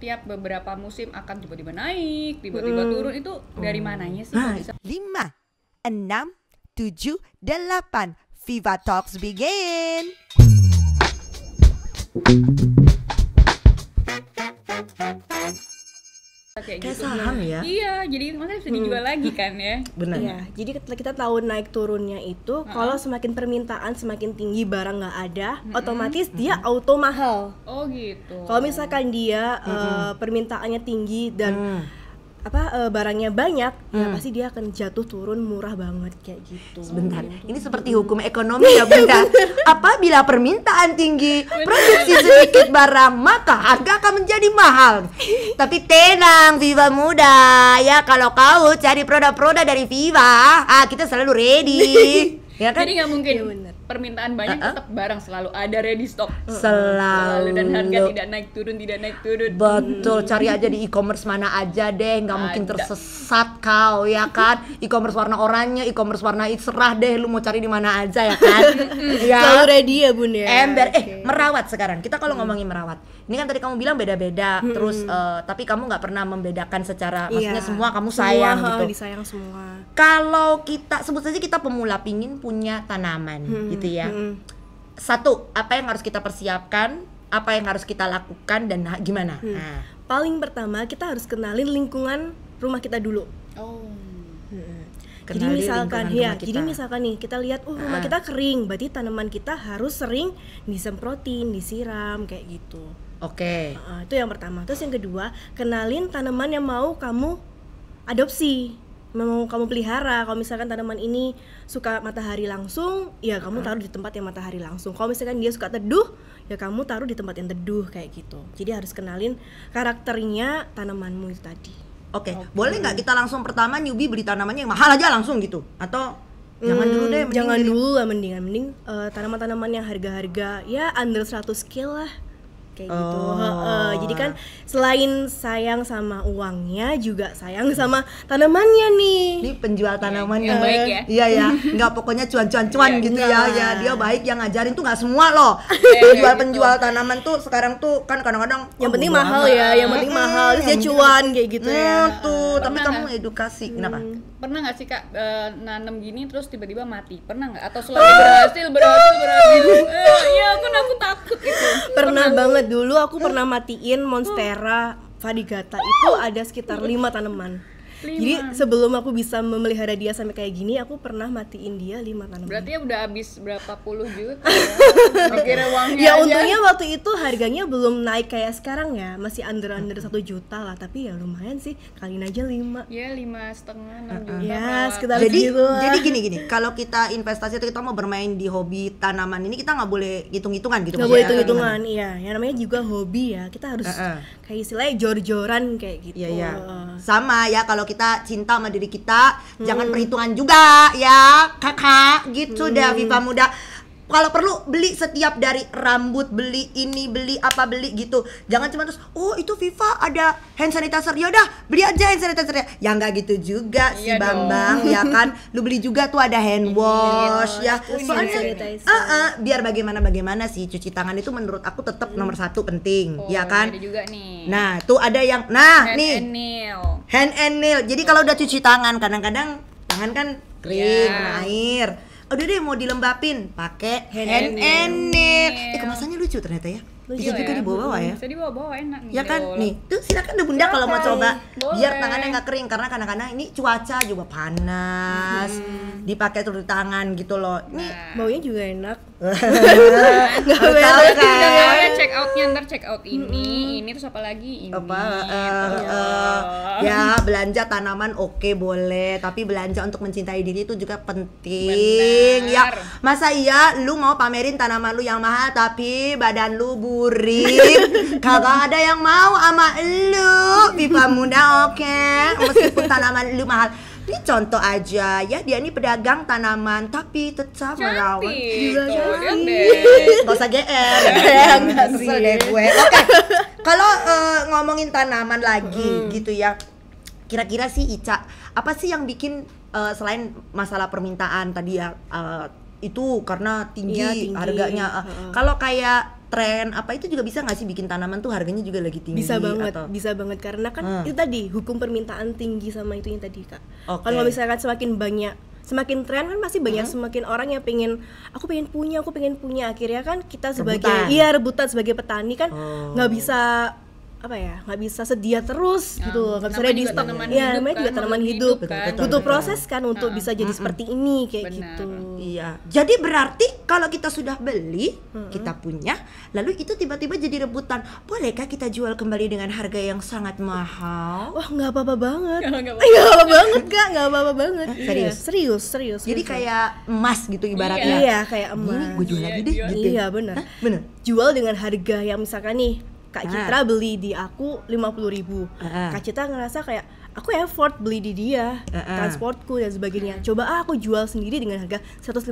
setiap beberapa musim akan tiba-tiba naik, tiba-tiba turun, itu dari mananya sih? Kok bisa? 5, 6, 7, 8. Viva Talks begin. Kayak gitu. saham ya. Iya, jadi makanya bisa dijual lagi kan ya. Benar. Iya, jadi kita tahu naik turunnya itu kalau semakin permintaan semakin tinggi barang nggak ada, otomatis dia auto mahal. Oh gitu. Kalau misalkan dia permintaannya tinggi dan barangnya banyak, ya pasti dia akan jatuh turun murah banget kayak gitu. Sebentar, ini seperti hukum ekonomi ya Bunda. Apabila permintaan tinggi, produksi sedikit barang, maka harga akan menjadi mahal. Tapi tenang Viva Muda, ya kalau kau cari produk-produk dari Viva, kita selalu ready. Ya kan? Jadi nggak mungkin Iya, bener. permintaan banyak tetap barang selalu ada ready stock. Selalu. Dan harga tidak naik turun. Betul, cari aja di e-commerce mana aja deh, nggak mungkin tersesat kau ya kan. E-commerce warna oranye, e-commerce warna serah deh, lu mau cari di mana aja ya kan. Selalu ready ya Bun ya. Ember, merawat sekarang. Kita kalau ngomongin merawat, ini kan tadi kamu bilang beda-beda, terus tapi kamu nggak pernah membedakan secara, maksudnya semua kamu sayang gitu. Disayang semua. Kalau kita sebut saja kita pemula pingin punya tanaman, gitu ya. Satu, apa yang harus kita persiapkan, apa yang harus kita lakukan dan gimana? Nah. Paling pertama kita harus kenalin lingkungan rumah kita dulu. Oh. Jadi Kenali misalkan lingkungan ya, rumah kita. jadi misalkan nih kita lihat rumah kita kering, berarti tanaman kita harus sering disemprotin, disiram kayak gitu. Oke. Itu yang pertama. Terus yang kedua, kenalin tanaman yang mau kamu adopsi, mau kamu pelihara. Kalau misalkan tanaman ini suka matahari langsung, ya kamu taruh di tempat yang matahari langsung. Kalau misalkan dia suka teduh, ya kamu taruh di tempat yang teduh kayak gitu. Jadi harus kenalin karakternya tanamanmu itu tadi. Oke, boleh nggak kita langsung pertama newbie beli tanamannya yang mahal aja langsung gitu? Atau jangan dulu deh, mending Jangan beli- dulu lah, mending tanaman-tanaman yang harga-harga ya under 100K lah kayak gitu. Jadi kan selain sayang sama uangnya juga sayang sama tanamannya nih. Ini penjual tanaman yang baik ya. Iya ya, nggak pokoknya cuan-cuan gitu ya. enggak. Ya dia baik, yang ngajarin tuh nggak semua loh. Penjual tanaman tuh sekarang tuh kan kadang-kadang Yang penting bodo mahal amat. ya, yang penting mahal, terus dia cuan kayak gitu ya. Tuh, tapi Pernah kamu nggak? edukasi. Kenapa? Pernah nggak sih Kak nanam gini terus tiba-tiba mati? Pernah nggak? Atau selalu berhasil? Iya, aku takut itu. Pernah banget dulu aku pernah matiin Monstera variegata itu ada sekitar 5 tanaman. Jadi sebelum aku bisa memelihara dia sampai kayak gini, aku pernah matiin dia 5 tanaman. Berarti ya udah habis berapa puluh juta ya? Mikir uangnya Ya aja. untungnya waktu itu harganya belum naik kayak sekarang ya, masih under 1 juta lah, tapi ya lumayan sih, kaliin aja 5. Ya 5,5-6 juta. Ya perawatan. sekitar Jadi segitu lah. gini, kalau kita investasi atau kita mau bermain di hobi tanaman ini, kita nggak boleh hitung-hitungan gitu. Nggak maksudnya. boleh hitung-hitungan, iya. Yang namanya juga hobi ya, kita harus kayak istilahnya jor-joran kayak gitu. Iya. Sama ya, kalau kita cinta sama diri kita, jangan perhitungan juga ya, kakak. Gitu dah Viva Muda. Kalau perlu beli setiap dari rambut, beli ini, beli apa, beli gitu. Jangan cuma terus, oh itu Viva ada hand sanitizer, ya udah beli aja hand sanitizer. Ya nggak gitu juga sih Iya Bambang, ya kan. Lu beli juga tuh ada hand wash ya. Soalnya Biar bagaimana sih, cuci tangan itu menurut aku tetap nomor 1 penting, Oh, ya kan. ada juga nih. Nah, tuh ada yang Hand nih and nail. hand and nail. Jadi kalau udah cuci tangan, kadang-kadang tangan kan kering, Iya. kena air. Udah deh mau dilembapin, pakai hand and and nail. nail. Kemasannya lucu ternyata ya. Lucu Bisa juga ya. dibawa ya. Bisa dibawa enak nih. Ya kan, Dol. nih tuh silakan deh Bunda kalau mau coba, Boleh. biar tangannya nggak kering karena kadang-kadang ini cuaca juga panas, dipakai terus di tangan gitu loh. Ini baunya juga enak. tahu Udah kan? ya check outnya, ntar check out ini terus apa lagi ini. Ya belanja tanaman oke boleh, tapi belanja untuk mencintai diri itu juga penting. Benar. Ya masa iya lu mau pamerin tanaman lu yang mahal tapi badan lu burik, kagak ada yang mau sama lu. Viva Muda oke, meskipun tanaman lu mahal. Ini contoh aja ya, dia ini pedagang tanaman tapi tetap merawat. Cantik. Tuh, lihat deh. Gak usah GR. Enggak sih. Kesel deh gue. Oke. Kalau ngomongin tanaman lagi gitu ya. Kira-kira sih Ica, apa sih yang bikin selain masalah permintaan tadi ya, itu karena tinggi, Iya, tinggi. harganya. Kalau kayak tren apa itu juga bisa nggak sih bikin tanaman tuh harganya juga lagi tinggi? Bisa banget, atau? bisa banget karena kan itu tadi hukum permintaan tinggi sama itu yang tadi Kak. Oke. Kalau misalkan semakin banyak, semakin tren kan pasti banyak semakin orang yang aku pengen punya akhirnya kan kita sebagai rebutan sebagai petani kan nggak bisa nggak bisa sedia terus gitu, nggak bisa ready stock. Ya namanya juga tanaman hidup, butuh proses kan untuk bisa jadi seperti ini kayak gitu. Iya, jadi berarti kalau kita sudah beli, kita punya, lalu itu tiba-tiba jadi rebutan, bolehkah kita jual kembali dengan harga yang sangat mahal? Wah nggak apa-apa banget, nggak apa-apa banget Kak, nggak apa-apa banget. Serius. Jadi kayak emas gitu ibaratnya. Iya kayak emas. Gue jual lagi deh. Gitu. Iya benar. Bener. Jual dengan harga yang misalkan nih Kak Citra beli di aku 50.000. Kak Citra ngerasa kayak aku effort beli di dia, transportku dan sebagainya. Coba aku jual sendiri dengan harga 150.000.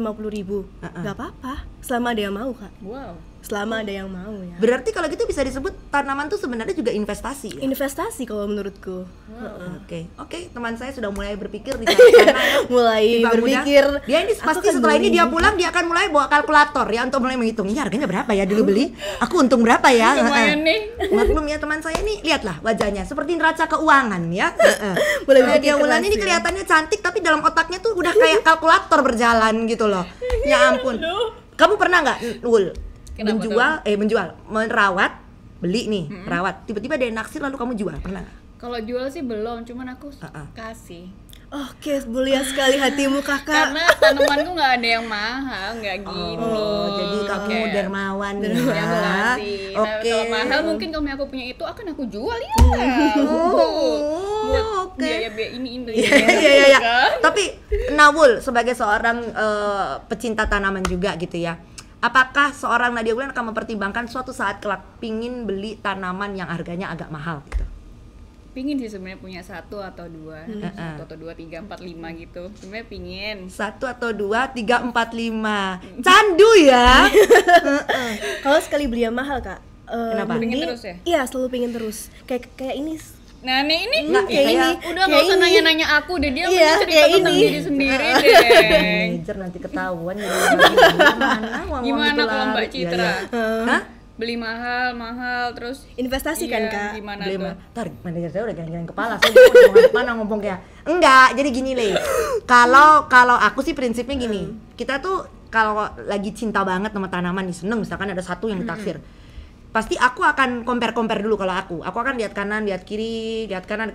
Gak apa-apa, selama ada yang mau Kak. Wow. Selama ada yang mau ya. Berarti kalau gitu bisa disebut tanaman tuh sebenarnya juga investasi ya? Investasi kalau menurutku. Oke, teman saya sudah mulai berpikir di sana ya. Mulai Viva berpikir. Muda. Dia ini pasti setelah ini dia pulang dia akan mulai bawa kalkulator ya untuk mulai menghitung. Ini harganya berapa ya dulu beli? Aku untung berapa ya? Lumayan nih. Maklum ya teman saya nih, lihatlah wajahnya seperti neraca keuangan ya. Boleh dia Wulan ini kelihatannya cantik tapi dalam otaknya tuh udah kayak kalkulator berjalan gitu loh. Ya ampun. Kamu pernah nggak Wul merawat, beli nih, merawat, tiba-tiba ada yang naksir lalu kamu jual, pernah nggak? Kalau jual sih belum, cuman aku kasih. Oke, mulia sekali hatimu Kakak. Karena tanamanku nggak ada yang mahal, nggak gini. Jadi kamu dermawan ya. Aku kasih. Nah, Oke. kalau mahal mungkin kalau aku punya itu akan aku jual ya. Buat biaya ini. Iya. Tapi Nawul sebagai seorang pecinta tanaman juga gitu ya. Apakah seorang Nadia Wulan akan mempertimbangkan suatu saat kelak pingin beli tanaman yang harganya agak mahal gitu? Pingin sih sebenarnya punya 1 atau 2, 1 atau 2, 3, 4, 5 gitu. Sebenarnya pingin. 1 atau 2, 3, 4, 5. Candu ya. Kalau sekali beli yang mahal Kak. Kenapa? Pingin terus ya? Iya, selalu pingin terus. Kayak ini. Nah ini kayak ini. Udah nggak usah nanya-nanya aku deh, dia Iya, cerita kayak tentang ini. diri sendiri deh. Manajer nanti ketahuan jadi Gimana kalau Mbak Citra? Hah? Beli mahal terus Investasi kan Kak? Gimana Beli tuh? Ntar manajer saya udah geleng-geleng kepala, saya mau mana ngomong kayak enggak, jadi gini Le. Kalau aku sih prinsipnya gini, kita tuh kalau lagi cinta banget sama tanaman nih, seneng misalkan ada satu yang ditaksir, pasti aku akan compare dulu. Kalau aku akan lihat kanan, lihat kiri,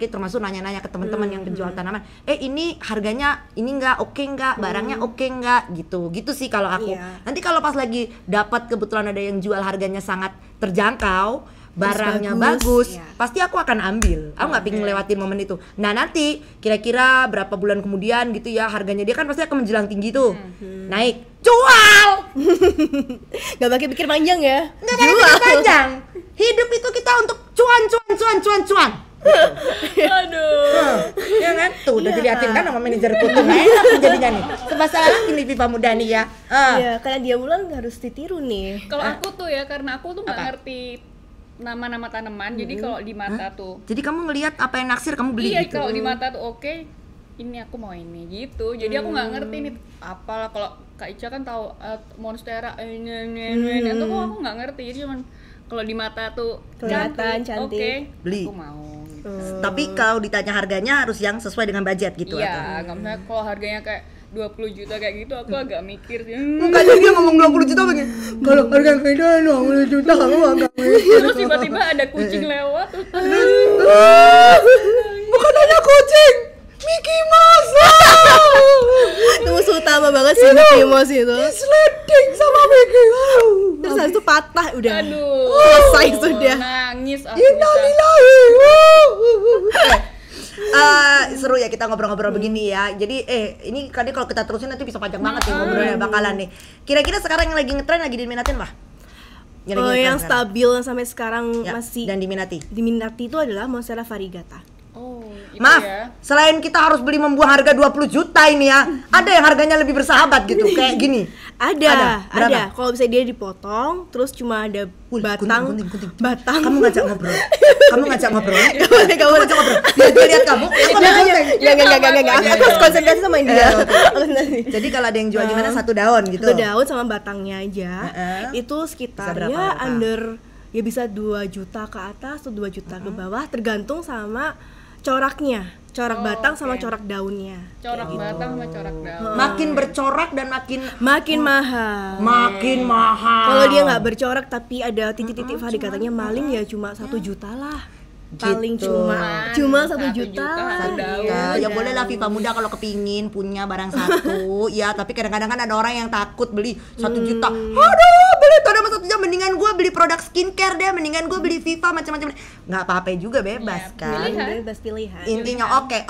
termasuk nanya-nanya ke teman-teman yang penjual tanaman. Ini harganya ini enggak oke enggak, barangnya oke enggak gitu sih kalau aku. Nanti kalau pas lagi dapat kebetulan ada yang jual harganya sangat terjangkau, barangnya bagus, pasti aku akan ambil. Aku nggak pingin lewatin momen itu. Nah nanti kira-kira berapa bulan kemudian gitu ya, harganya dia kan pasti akan menjulang tinggi tuh, naik, jual. Gak pakai pikir panjang ya? Nggak pakai pikir panjang. Hidup itu kita untuk cuan. Aduh. Ya kan? Tuh udah diliatin kan sama manajer kutu, enak jadinya nih. Serba salah lagi nih Viva Muda nih ya. Iya, karena dia Wulan harus ditiru nih. Kalau aku tuh ya, karena aku tuh nggak ngerti nama-nama tanaman, jadi kalau di mata tuh. Jadi kamu ngelihat apa yang naksir kamu beli. Iya, gitu. kalau di mata tuh oke, ini aku mau ini gitu. Jadi aku nggak ngerti nih apalah. Kalau Kak Ica kan tahu monstera itu kok aku nggak ngerti. Jadi cuman kalau di mata tuh kelihatan cantik, oke, beli. aku mau gitu. Tapi kalau ditanya harganya harus yang sesuai dengan budget gitu. Iya, nggak misalnya kalau harganya kayak 20 juta kayak gitu aku agak mikir sih. Mukanya dia ngomong 20 juta begini. Kalau harga kayak 20 juta kamu agak mikir. Terus tiba-tiba ada kucing lewat terus bukan ada kucing, Mickey Mouse. Itu musuh utama banget sih Mickey Mouse itu. Sledding sama Mickey Mouse. Terus habis itu patah udah. aduh, Selesai sudah. nangis aku. Innalillahi. Seru ya kita ngobrol-ngobrol begini ya. Jadi ini kan kalau kita terusin nanti bisa panjang banget nih ngobrolnya bakalan nih. Kira-kira sekarang yang lagi ngetren, lagi diminatin lah. Yang stabil sampai sekarang Ya, masih dan diminati itu adalah Monstera variegata. Oh, itu Maaf, ya. selain kita harus beli membuang harga 20 juta ini ya, ada yang harganya lebih bersahabat gitu, kayak gini. Ada. Berapa? Kalau bisa dia dipotong, terus cuma ada batang. Gunting. Batang. Kamu ngajak ngobrol. Kamu ngajak ngobrol. Kamu ngajak ngobrol. Dia lihat kamu. Enggak. Aku harus konsentrasi sama dia. Jadi kalau ada yang jual gimana, 1 daun gitu. 1 daun sama batangnya aja. Itu Bisa sekitar berapa, ya berapa? under ya bisa 2 juta ke atas atau 2 juta ke bawah, tergantung sama coraknya. Corak batang sama corak daunnya. Corak batang sama corak daun. Makin bercorak dan makin Mahal. makin mahal. Kalau dia nggak bercorak tapi ada titik-titik Fahri katanya maling ya cuma 1 juta lah. Paling Gitu. cuma 1 1 juta. juta, daun. Ya boleh lah Viva Muda kalau kepingin punya barang satu ya, tapi kadang-kadang kan ada orang yang takut beli 1 juta. Aduh, beli tanaman 1 juta, mendingan gue beli produk skincare deh, mendingan gue beli Viva macam-macam. Nggak apa-apa juga, bebas Ya, kan. Bebas pilihan. Intinya oke.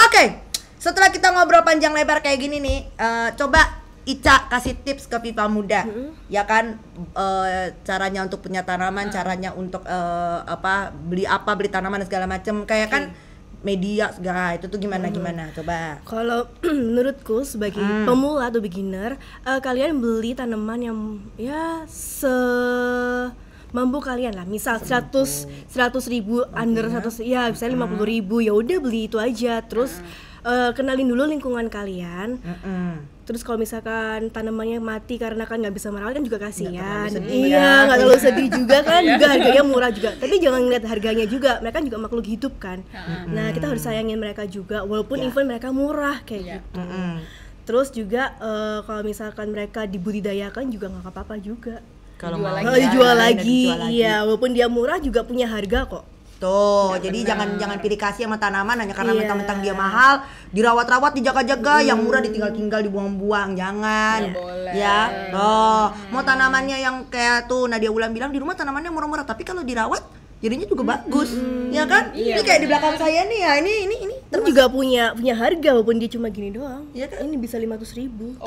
Setelah kita ngobrol panjang lebar kayak gini nih, coba Ica kasih tips ke Viva Muda, ya kan, caranya untuk punya tanaman, caranya untuk beli tanaman dan segala macam, kayak kan media segala itu tuh gimana coba. Kalau menurutku sebagai pemula atau beginner, kalian beli tanaman yang ya mampu kalian lah. Misal 100 ribu under 100, ya misalnya 50.000, ya udah beli itu aja. Terus kenalin dulu lingkungan kalian. Terus kalau misalkan tanamannya mati karena kan nggak bisa merawat kan juga kasihan. Iya, nggak terlalu sedih juga kan, juga harganya murah juga. Tapi jangan ngeliat harganya juga, mereka juga makhluk hidup kan. Nah kita harus sayangin mereka juga, walaupun even mereka murah kayak gitu. Terus juga kalau misalkan mereka dibudidayakan juga nggak apa-apa juga. Kalau dijual lagi, iya, walaupun dia murah juga punya harga kok. Tuh, jadi jangan pilih kasih sama tanaman hanya karena mentang-mentang dia mahal, dirawat-rawat, dijaga-jaga, yang murah ditinggal-tinggal, dibuang-buang, jangan. Ya, mau tanamannya yang kayak tuh Nadia Wulan bilang di rumah tanamannya murah-murah, tapi kalau dirawat jadinya juga bagus, ya kan? Ini kayak di belakang saya nih ya, ini Ini juga punya harga walaupun dia cuma gini doang. Iya kan? Ini bisa 500.000.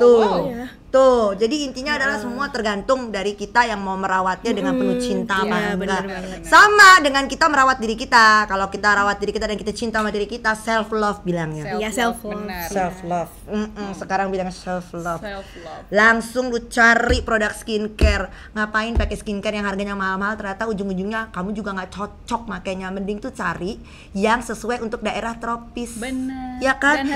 Tuh, jadi intinya adalah semua tergantung dari kita yang mau merawatnya dengan penuh cinta apa enggak. Sama dengan kita merawat diri kita. Kalau kita rawat diri kita dan kita cinta sama diri kita, self love bilangnya. Iya, self love. Self love. Sekarang bilang self love. Langsung lu cari produk skincare. Ngapain pakai skincare yang harganya mahal-mahal, ternyata ujung-ujungnya kamu juga nggak cocok makanya. Mending tuh cari yang sesuai untuk daerah tropis. Benar. Ya kan? Dan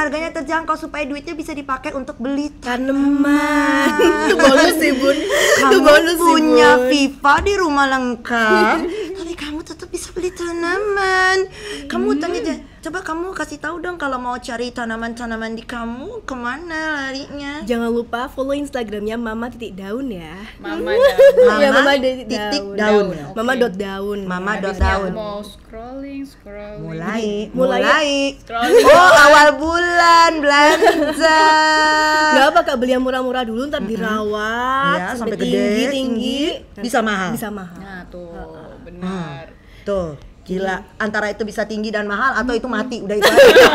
harganya terjangkau. Supaya duitnya bisa dipakai untuk beli tanaman. Itu bonus sih, Bun. Itu bonus sih, punya Bun. Viva di rumah lengkap, tapi kamu tetap bisa beli tanaman. Kamu tanya aja, coba kamu kasih tahu dong kalau mau cari tanaman-tanaman di kamu kemana larinya. Jangan lupa follow Instagramnya Mama.daun ya. Mama Ya, daun. Mama.daun. Mama.daun. Mau scrolling. Mulai. Scrolling. Oh, awal bulan belanja. Gak apa Kak, beli yang murah-murah dulu, ntar dirawat Ya, sampai gede, tinggi, bisa mahal. Nah tuh, benar. Tuh, gila. Antara itu bisa tinggi dan mahal atau itu mati, udah itu aja.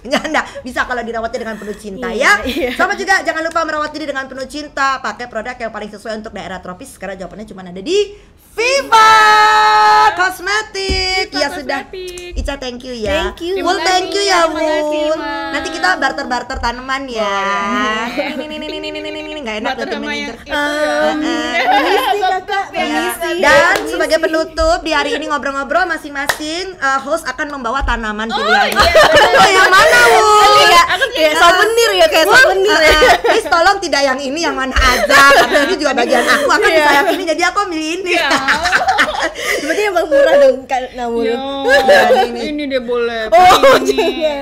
Enggak, bisa kalau dirawatnya dengan penuh cinta ya. Sama juga jangan lupa merawat diri dengan penuh cinta, pakai produk yang paling sesuai untuk daerah tropis. Sekarang jawabannya cuma ada di Viva Cosmetic. Ya sudah. Ica thank you ya. Thank you. Wul thank you ya Terima kasih, Wul. Ma. Nanti kita barter tanaman ya. Ini enggak enak Butter tuh sama yang manajer. itu ya. Dan sebagai penutup di hari ini ngobrol-ngobrol, masing-masing host akan membawa tanaman pilihannya. Oh, yang mana Wul? Kayak souvenir ya, kayak souvenir ya. Please tolong tidak yang ini, yang mana aja. Karena ini juga bagian aku akan disayangin, jadi aku milih ini. Berarti emang murah dong Kak Namun. Ini dia boleh. Iya,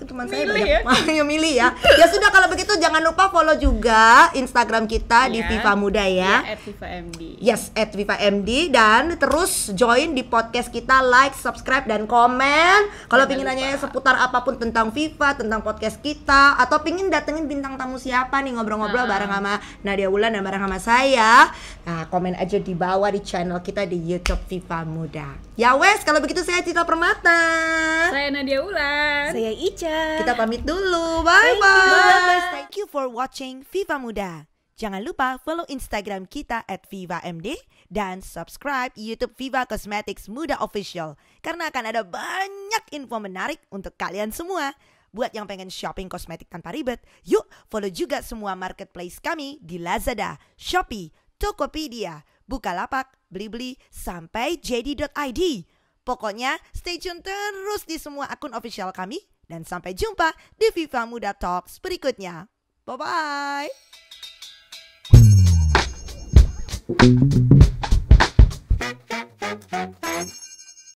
teman saya banyak yang milih ya. Ya sudah, kalau begitu jangan lupa follow juga Instagram kita di Viva Muda ya. @VivaMD. Yes, @VivaMD, dan terus join di podcast kita, like, subscribe dan komen. Kalau pingin nanya seputar apapun tentang Viva, tentang podcast kita, atau pingin datengin bintang tamu siapa nih ngobrol-ngobrol bareng sama Nadia Wulan dan bareng sama saya, nah komen aja di bawah di channel kita di YouTube Viva Muda. Ya wes, kalau begitu saya Citra Permata. Saya Nadia Wulan. Saya Ica. Kita pamit dulu. Bye bye. Thank you for watching Viva Muda. Jangan lupa follow Instagram kita @VivaMD dan subscribe YouTube Viva Cosmetics Muda Official karena akan ada banyak info menarik untuk kalian semua. Buat yang pengen shopping kosmetik tanpa ribet, yuk follow juga semua marketplace kami di Lazada, Shopee, Tokopedia, Bukalapak, Blibli, sampai JD.id. Pokoknya stay tune terus di semua akun official kami dan sampai jumpa di Viva Muda Talks berikutnya. Bye-bye.